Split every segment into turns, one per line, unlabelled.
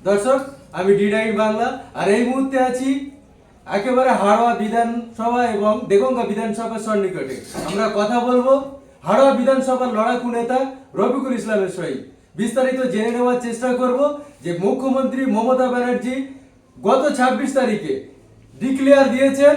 দর্শক, আমি ডি9 বাংলা আর এই মুহূর্তে আছি একেবারে হাড়োয়া বিধানসভা এবং দেগঙ্গা বিধানসভার সন্নিকটে। আমরা কথা বলবো হাড়োয়া বিধানসভার লড়াকু নেতা রফিকুল ইসলামের সহিত। বিস্তারিত জেনে নেওয়ার চেষ্টা করব যে মুখ্যমন্ত্রী মমতা ব্যানার্জি গত 26 তারিখে ডিক্লেয়ার দিয়েছেন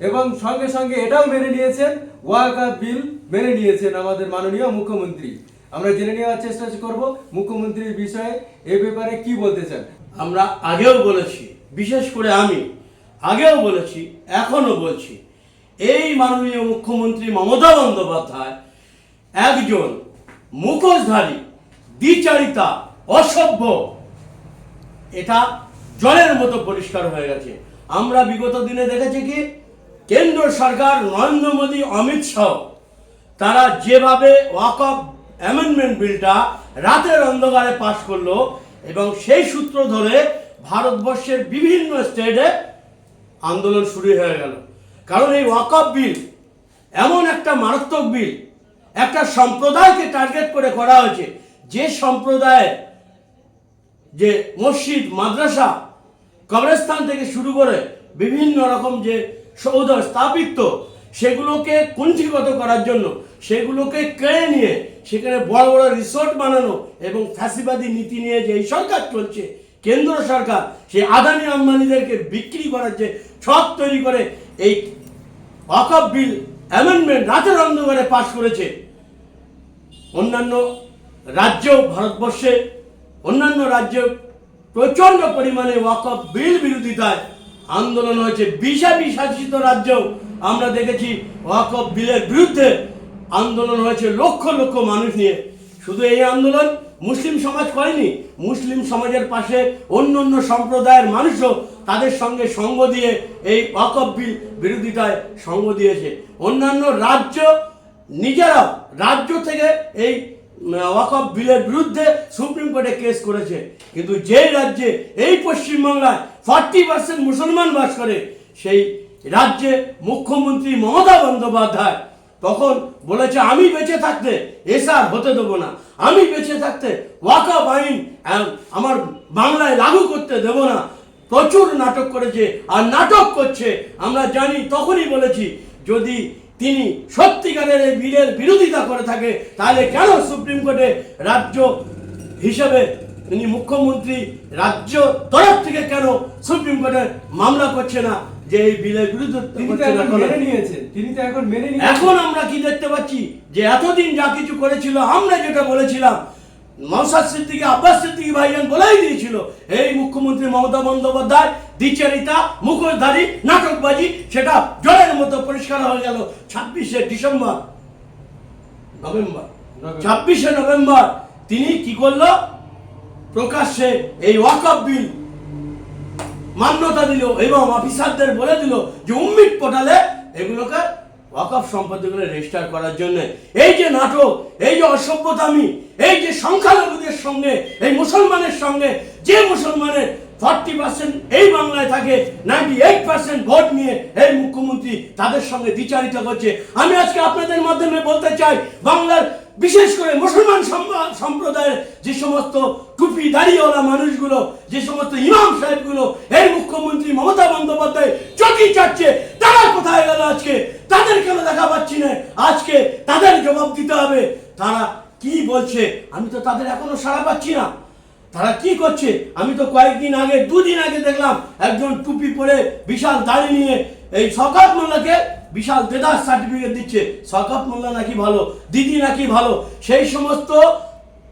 এবং সঙ্গে সঙ্গে এটাও মেনে নিয়েছেন, ওয়াকফ বিল মেনে নিয়েছেন আমাদের মাননীয় মুখ্যমন্ত্রী। আমরা জেনে নেওয়ার চেষ্টা করব মুখ্যমন্ত্রীর বিষয়ে এ ব্যাপারে কি বলতে চান।
আমরা আগেও বলেছি, বিশেষ করে আমি আগেও বলেছি, এখনো বলছি, এই মাননীয় মুখ্যমন্ত্রী মমতা বন্দ্যোপাধ্যায় একজন মুখোশধারী, দ্বিচারিতা, অসভ্য। এটা জলের মতো পরিষ্কার হয়ে গেছে। আমরা বিগত দিনে দেখেছি কি কেন্দ্র সরকার নরেন্দ্র মোদী, অমিত শাহ তারা যেভাবে ওয়াকফ অ্যামেন্ডমেন্ট বিলটা রাতের অন্ধকারে পাশ করলো এবং সেই সূত্র ধরে ভারতবর্ষের বিভিন্ন স্টেটে আন্দোলন শুরু হয়ে গেল। কারণ এই ওয়াকফ বিল এমন একটা মারাত্মক বিল, একটা সম্প্রদায়কে টার্গেট করে করা হয়েছে, যে সম্প্রদায় যে মসজিদ, মাদ্রাসা, কবরস্থান থেকে শুরু করে বিভিন্ন রকম যে সৌধ স্থাপিত, সেগুলোকে কুণ্ঠিগত করার জন্য, সেগুলোকে কেড়ে নিয়ে সেখানে বড় বড় রিসোর্ট বানানো এবং ফ্যাসিবাদী নীতি নিয়ে যে এই সরকার চলছে, কেন্দ্র সরকার সেই আদানি আম্বানিদেরকে বিক্রি করার যে ছক তৈরি করে এই ওয়াকফ বিল অ্যামেন্ডমেন্ট রাতের অন্ধকারে পাশ করেছে। অন্যান্য রাজ্য, ভারতবর্ষে অন্যান্য রাজ্যে প্রচণ্ড পরিমাণে ওয়াকফ বিল বিরোধিতায় আন্দোলন হয়েছে। বিজেপি শাসিত রাজ্যেও আমরা দেখেছি ওয়াকফ বিলের বিরুদ্ধে আন্দোলন হয়েছে লক্ষ লক্ষ মানুষ নিয়ে। শুধু এই আন্দোলন মুসলিম সমাজ করেনি, মুসলিম সমাজের পাশে অন্য অন্য সম্প্রদায়ের মানুষও তাদের সঙ্গে সঙ্গ দিয়ে এই ওয়াকফ বিল বিরোধিতায় সঙ্গ দিয়েছে। অন্যান্য রাজ্য নিজেরাও রাজ্য থেকে এই ওয়াকফ বিলের বিরুদ্ধে সুপ্রিম কোর্টে কেস করেছে। কিন্তু যেই রাজ্যে, এই পশ্চিমবাংলায় 40% মুসলমান বাস করে, সেই রাজ্যে মুখ্যমন্ত্রী মমতা বন্দ্যোপাধ্যায় তখন বলেছে আমি বেঁচে থাকতে এসআর হতে দেবো না, আমি বেঁচে থাকতে ওয়াকফ আইন আমার বাংলায় লাগু করতে দেবো না। প্রচুর নাটক করেছে আর নাটক করছে। আমরা জানি, তখনই বলেছি যদি তিনি সত্যিকারের এই বিলের বিরোধিতা করে থাকে তাহলে কেন সুপ্রিম কোর্টে রাজ্য হিসেবে তিনি মুখ্যমন্ত্রী রাজ্য তরফ থেকে কেন সুপ্রিম কোর্টে মামলা করছে না যে এই বিলের বিরুদ্ধে? এখন আমরা কি দেখতে পাচ্ছি যে এতদিন যা কিছু করেছিল, আমরা যেটা বলেছিলাম, নওশাদ সিদ্দিকী, আব্বাস সিদ্দিকী ভাইজান বলেই দিয়েছিল এই মুখ্যমন্ত্রী মমতা বন্দ্যোপাধ্যায় দ্বিচারিতা, মুখোশধারী, নাটকবাজি, সেটা জলের মতো পরিষ্কার হয়ে গেল 26শে নভেম্বর তিনি কি করলো? প্রকাশ্যে এই ওয়াকফ বিল মান্যতা দিল এবং অফিসারদের বলে দিল যে উম্মিট পোর্টালে এগুলোকে ওয়াকফ সম্পত্তিগুলো রেজিস্টার করার জন্য। এই যে নাটক, এই যে অসভ্যতামি, এই যে সংখ্যালঘুদের সঙ্গে, এই মুসলমানের সঙ্গে, যে মুসলমানের 40% এই বাংলায় থাকে, 98% ভোট নিয়ে এই মুখ্যমন্ত্রী তাদের সঙ্গে দ্বিচারিতা করছে। আমি আজকে আপনাদের মাধ্যমে বলতে চাই, বাংলার বিশেষ করে মুসলমান সম্প্রদায়ের যে সমস্ত টুপি দাড়িওয়ালা মানুষগুলো, যে সমস্ত ইমাম সাহেবগুলো এই মুখ্যমন্ত্রী মমতা বন্দ্যোপাধ্যায় চটি চাচ্ছে, তারা কোথায় গেল আজকে? তাদের কেন দেখা পাচ্ছি না? আজকে তাদের জবাব দিতে হবে। তারা কি বলছে আমি তো তাদের এখনো সাড়া পাচ্ছি না। তারা কি করছে? আমি তো কয়েকদিন আগে, 2 দিন আগে দেখলাম একজন টুপি পরে বিশাল দাড়ি নিয়ে এই শওকত মোল্লাকে বিশাল দেদার সার্টিফিকেট দিচ্ছে। শওকত মোল্লা নাকি ভালো, দিদি নাকি ভালো। সেই সমস্ত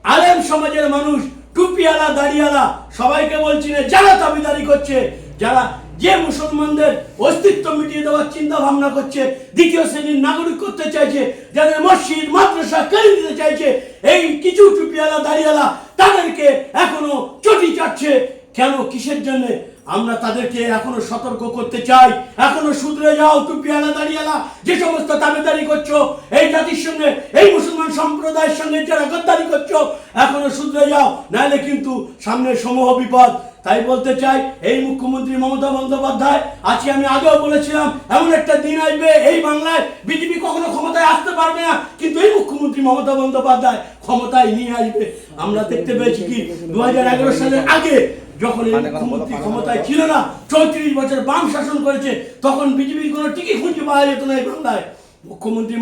আলেম সমাজের মানুষ, টুপিওয়ালা, দাড়িওয়ালা, সবাইকে বলছি না, যারা দাবিদারি করছে, যারা যে মুসলমানদের অস্তিত্ব মিটিয়ে দেওয়ার চিন্তা ভাবনা করছে, দ্বিতীয় শ্রেণীর নাগরিক করতে চাইছে, যাদের মসজিদ, মাদ্রাসা কেড়ে দিতে চাইছে, এই কিছু টুপিওয়ালা, দাড়িওয়ালা তাদেরকে এখনো চটি চাটছে। কেন, কিসের জন্য? আমরা তাদেরকে এখনো সতর্ক করতে চাই, এখনো শুধরে যাও টুপিওয়ালা, দাড়িওয়ালা, যে সমস্ত দাবিদারি করছো এই জাতির সঙ্গে, এই মুসলমান সম্প্রদায়ের সঙ্গে যারা গদ্দারি করছো, এখনো শুধরে যাও, নাহলে কিন্তু সামনে সমূহ বিপদ। তাই বলতে চাই, এই মুখ্যমন্ত্রী মমতা বন্দ্যোপাধ্যায়, আজকে আমি আগেও বলেছিলাম এমন একটা দিন আসবে এই বাংলায় বিজেপি কখনো ক্ষমতায় আসতে পারবে না, কিন্তু এই মুখ্যমন্ত্রী মমতা বন্দ্যোপাধ্যায় ক্ষমতায় নিয়ে আসবে। আমরা দেখতে পেয়েছি কি 2011 সালের আগে যখন এই মুখ্যমন্ত্রী ক্ষমতায় ছিল না, 34 বছর বাম শাসন করেছে, তখন বিজেপির কোনো টিকি খুঁজে পাওয়া যেত না এই বাংলায়। মুখ্যমন্ত্রী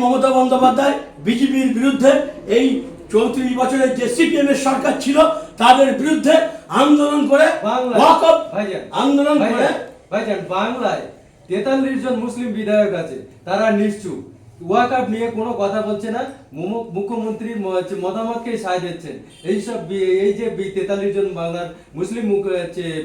মমতা বন্দ্যোপাধ্যায় বিজেপির বিরুদ্ধে, এই 34 বছরের যে সিপিএম এর সরকার ছিল তাদের বিরুদ্ধে আন্দোলন করে ওয়াকফ আন্দোলন করে।
ভাইজান, বাংলায় 43 জন মুসলিম বিধায়ক আছে, তারা নিশ্চুপ, ওয়াকফ নিয়ে কোনো কথা বলছে না, মুখ্যমন্ত্রীর মতামতকে সায় দিচ্ছেন। এই যে 43 জন বাংলার মুসলিম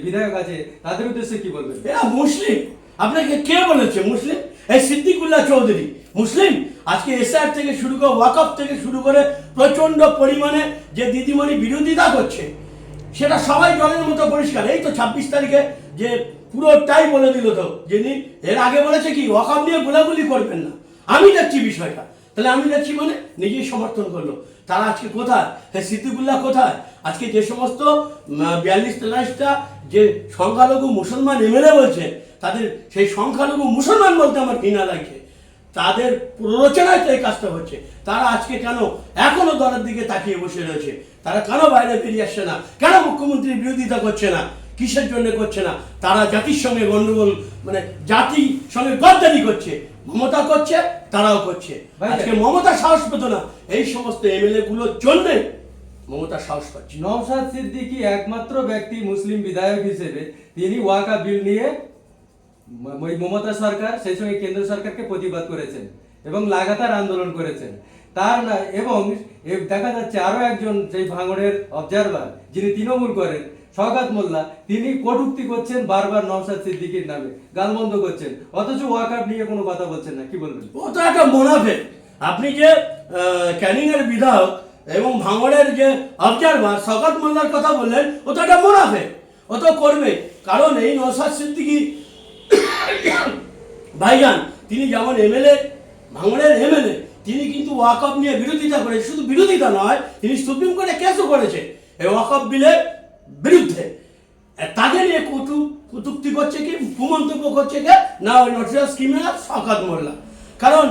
বিধায়ক আছে, তাদের উদ্দেশ্যে কি বলবেন?
এরা মুসলিম? আপনাকে কে বলেছে মুসলিম? এই সিদ্দিকুল্লাহ চৌধুরী মুসলিম? আজকে এসআর থেকে শুরু করে ওয়াকফ থেকে শুরু করে প্রচন্ড পরিমাণে যে দিদিমণি বিরোধিতা করছে, সেটা সবাই জলের মতো পরিষ্কার। এই তো 26 তারিখে যে পুরোটাই বলে দিল, তো যিনি এর আগে বলেছে কি ওয়াকফ নিয়ে গোলাগুলি করবেন না। আমি দেখছি বিষয়টা, তাহলে আমি দেখছি মানে নিজেই সমর্থন করলো। তারা আজকে কোথায়? সিদ্দিকুল্লাহ কোথায়? আজকে যে সমস্ত 42-43টা যে সংখ্যালঘু মুসলমান এমএলএ বলছে, তাদের সেই সংখ্যালঘু মুসলমান বলতে আমার ঘৃণা লাগছে। তাদের প্ররোচনায় তো এই কাজটা হচ্ছে। তারা আজকে কেন এখনো দলের দিকে তাকিয়ে বসে রয়েছে? তারা কেন বাইরে বেরিয়ে আসছে না? কেন মুখ্যমন্ত্রীর বিরোধিতা করছে না? কিসের জন্য করছে না? তারা জাতির সঙ্গে গন্ডগোল, মানে জাতির সঙ্গে গদ্দারি করছে। মমতা করছে, তারাও করছে। আজকে মমতা সাহস পেত না, এই সমস্ত এমএলএ গুলোর জন্য মমতা সাহস পাচ্ছে।
নওশাদ সিদ্দিকী একমাত্র ব্যক্তি মুসলিম বিধায়ক হিসেবে, তিনি ওয়াকফ বিল নিয়ে মমতা সরকার সেই সঙ্গে কেন্দ্র সরকারকে প্রতিবাদ করেছেন এবং লাগাতার আন্দোলন করেছেন। তার না এবং দেখা যাচ্ছে আরো একজন যে ভাঙড়ের অবজারভার, যিনি তৃণমূল করেন, শওকত মোল্লা, তিনি কটূক্তি করছেন বারবার নওশাদ সিদ্দিকীর নামে, গালমন্দ করছেন, অথচ ওয়াকফ নিয়ে কোনো কথা বলছেন না। কি বলবেন?
ও তো একটা মুনাফিক। আপনি যে ক্যানিং এর বিধায়ক এবং ভাঙড়ের যে অবজারভার শওকত মোল্লার কথা বললেন, ও তো একটা মুনাফিক। ও তো করবে, কারণ এই নওশাদ সিদ্দিকী ভাইজান, তিনি যেমন এমএলএ, ভাঙড়ের এমএলএ, তিনি কিন্তু ওয়াকফ নিয়ে বিরোধিতা করেছে। শুধু বিরোধিতা নয়, তিনি সুপ্রিম কোর্টে কেসও করেছে এই ওয়াকফ বিলের বিরুদ্ধে। তাকে নিয়ে কটূক্তি করছে কি, কুমন্তব্য করছে কে না? ওই নটিয়াল স্কিমের শওকত মোল্লা। কারণ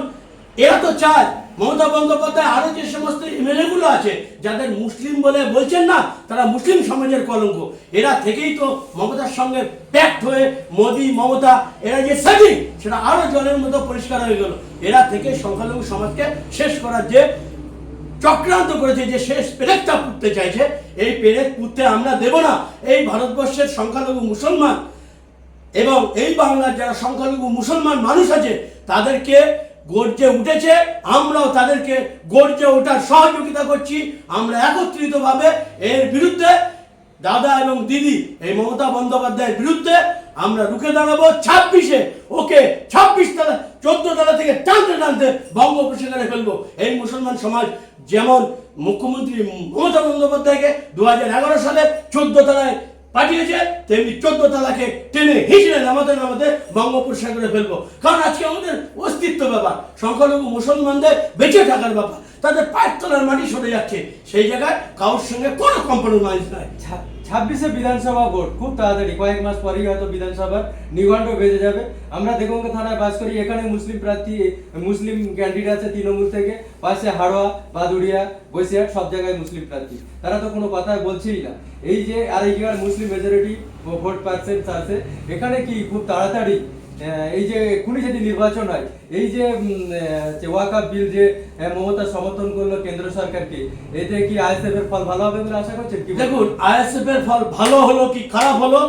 এরা তো চায় মমতা বন্দ্যোপাধ্যায় আরো যে সমস্ত এমএলএ গুলো আছে যাদের মুসলিম বলে বলছেন না, তারা মুসলিম সমাজের কলঙ্ক। এরা থেকেই তো মমতার সঙ্গে প্যাক্ট হয়ে মোদি মমতা এরা যে সেটিং, সেটা আরো জলের মতো পরিষ্কার হয়ে গেল। এরা থেকে সংখ্যালঘু সমাজকে শেষ করার যে চক্রান্ত করেছে, যে শেষ পেরেকটা পুঁততে চাইছে, এই পেরেক পুঁততে আমরা দেব না। এই ভারতবর্ষের সংখ্যালঘু মুসলমান এবং এই বাংলার যারা সংখ্যালঘু মুসলমান মানুষ আছে, তাদেরকে গর্জে উঠেছে, আমরাও তাদেরকে গর্জে ওঠার সহযোগিতা করছি। আমরা একত্রিতভাবে এর বিরুদ্ধে, দাদা এবং দিদি এই মমতা বন্দ্যোপাধ্যায়ের বিরুদ্ধে আমরা রুখে দাঁড়াবো। 26-এ ওকে 26 তলা 14 তলা থেকে টানতে টানতে বঙ্গোপসাগরে ফেলবো। এই মুসলমান সমাজ যেমন মুখ্যমন্ত্রী মমতা বন্দ্যোপাধ্যায়কে 2011 সালে 14 তলায় পাঠিয়েছে, তেমনি 14 তলাকে টেনে হিঁচড়ে নামাতে নামাতে বঙ্গোপসাগরে ফেলবো। কারণ আজকে আমাদের অস্তিত্ব ব্যাপার, সংখ্যালঘু মুসলমানদের বেঁচে থাকার ব্যাপার। তাদের পায়ের তলার মাটি সরে যাচ্ছে, সেই জায়গায় কারোর সঙ্গে কোনো কম্প্রোমাইজ নাই।
26-এ বিধানসভা ভোট, খুব তাড়াতাড়ি, কয়েক মাস পরেই হয়তো বিধানসভার নিগণ্ড বেজে যাবে। আমরা দেগঙ্গা থানায় বাস করি, এখানে মুসলিম প্রার্থী, মুসলিম ক্যান্ডিডেট আছে তৃণমূল থেকে, পাশে হাড়োয়া, বাদুড়িয়া, বসিরহাট, সব জায়গায় মুসলিম প্রার্থী। তারা তো কোনো কথা বলছেই না। এই যে আর এই জায়গার মুসলিম মেজরিটি ভোট পার্সেন্ট আছে, এখানে কি খুব তাড়াতাড়ি এই যে এক্ষুনি যদি নির্বাচন হয়, এই যে ওয়াকফ বিল যে মমতা সমর্থন করলো কেন্দ্র সরকারকে, এতে কি আইএসএফ এর ফল ভালো হবে বলে আশা করছেন? কি
দেখুন, আইএসএফ এর ফল ভালো হলো কি খারাপ হলো,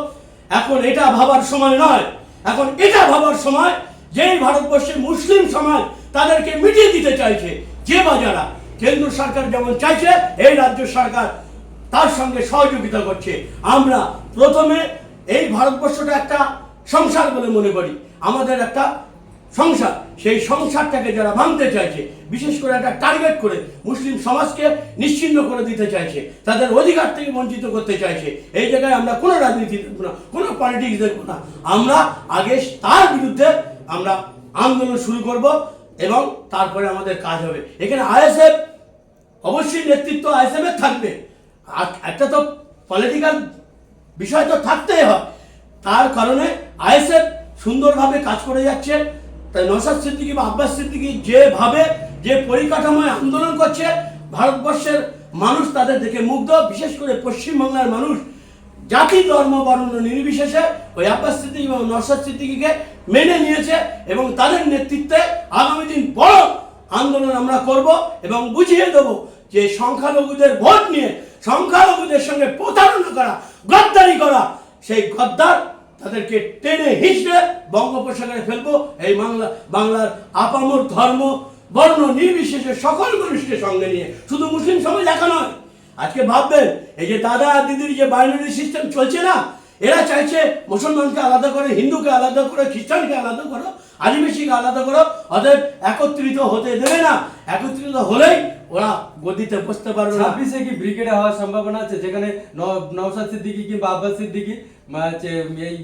এখন এটা ভাবার সময় নয়। এখন এটা ভাবার সময় যে ভারতবর্ষের মুসলিম সমাজ তাদেরকে মিটিয়ে দিতে চাইছে, যে বা যারা কেন্দ্র সরকার যেমন চাইছে, এই রাজ্য সরকার তার সঙ্গে সহযোগিতা করছে। আমরা প্রথমে এই ভারতবর্ষটা একটা সংসার বলে মনে করি, আমাদের একটা সংসার, সেই সংসারটাকে যারা ভাঙতে চাইছে, বিশেষ করে একটা টার্গেট করে মুসলিম সমাজকে নিশ্চিহ্ন করে দিতে চাইছে, তাদের অধিকার থেকে বঞ্চিত করতে চাইছে, এই জায়গায় আমরা কোনো রাজনীতি দেখব না, কোনো পলিটিক্স দেখব না। আমরা আগে তার বিরুদ্ধে আমরা আন্দোলন শুরু করব এবং তারপরে আমাদের কাজ হবে। এখানে আইএসএফ অবশ্যই নেতৃত্ব আইএসএফ এর থাকবে, একটা তো পলিটিক্যাল বিষয় তো থাকতেই হয়। তার কারণে আইএসএফ সুন্দরভাবে কাজ করে যাচ্ছে। তাই নওশাদ সিদ্দিকী বা আব্বাস সিদ্দিকী যেভাবে যে পরিকাঠামোয় আন্দোলন করছে, ভারতবর্ষের মানুষ তাদের দেখে মুগ্ধ, বিশেষ করে পশ্চিমবাংলার মানুষ জাতি ধর্ম বর্ণ নির্বিশেষে ওই আব্বাস সিদ্দিকী এবং নওশাদ সিদ্দিকীকে মেনে নিয়েছে এবং তাদের নেতৃত্বে আগামী দিন বড় আন্দোলন আমরা করব এবং বুঝিয়ে দেব যে সংখ্যালঘুদের ভোট নিয়ে সংখ্যালঘুদের সঙ্গে প্রতারণা করা, গদ্দারি করা, সেই গদ্দার তাদেরকে টেনে হিঁচড়ে বঙ্গোপসাগরে ফেলবো। এই বাংলার আপামর ধর্ম বর্ণ নির্বিশেষে সকল মানুষকে সঙ্গে নিয়ে, শুধু মুসলিম সমাজ একা নয়। আজকে ভাববেন এই যে দাদা আর দিদির যে বাইনারি সিস্টেম চলছে না, এরা চাইছে মুসলমানকে আলাদা করে, হিন্দুকে আলাদা করে, খ্রিস্টানকে আলাদা করো, আদিবাসীকে আলাদা করো, অতএব একত্রিত হতে দেবে না। একত্রিত হলেই ওরা গদিতে বসতে পারবে না।
26-এ কি ব্রিগেডে হওয়ার সম্ভাবনা আছে, যেখানে নওশাদ সিদ্দিকী কিংবা আব্বাস সিদ্দিকী এই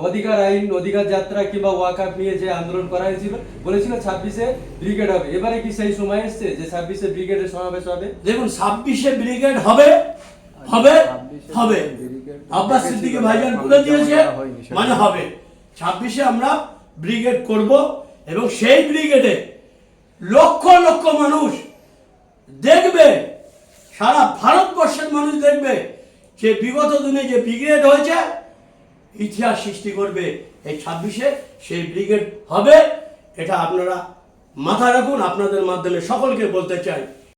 অধিকার আইন, অধিকার যাত্রা কিংবা ওয়াকাফ নিয়ে যে আন্দোলন করা হয়েছিল, বলেছিল 26-এ ব্রিগেড হবে। এবারে কি সেই সময় এসছে যে 26-এ ব্রিগেডের সমাবেশ হবে?
দেখুন 26-এ ব্রিগেড হবে হবে হবে, আব্বাস সিদ্দিকী ভাইজান বলে দিয়েছে, মানে হবে। 26-এ আমরা ব্রিগেড করব এবং সেই ব্রিগেডে লক্ষ লক্ষ মানুষ দেখবে, সারা ভারতবর্ষের মানুষ দেখবে যে বিগত দিনে যে ব্রিগেড হয়েছে ইতিহাস সৃষ্টি করবে। এই 26-এ সেই ব্রিগেড হবে, এটা আপনারা মাথায় রাখুন। আপনাদের মাধ্যমে সকলকে বলতে চাই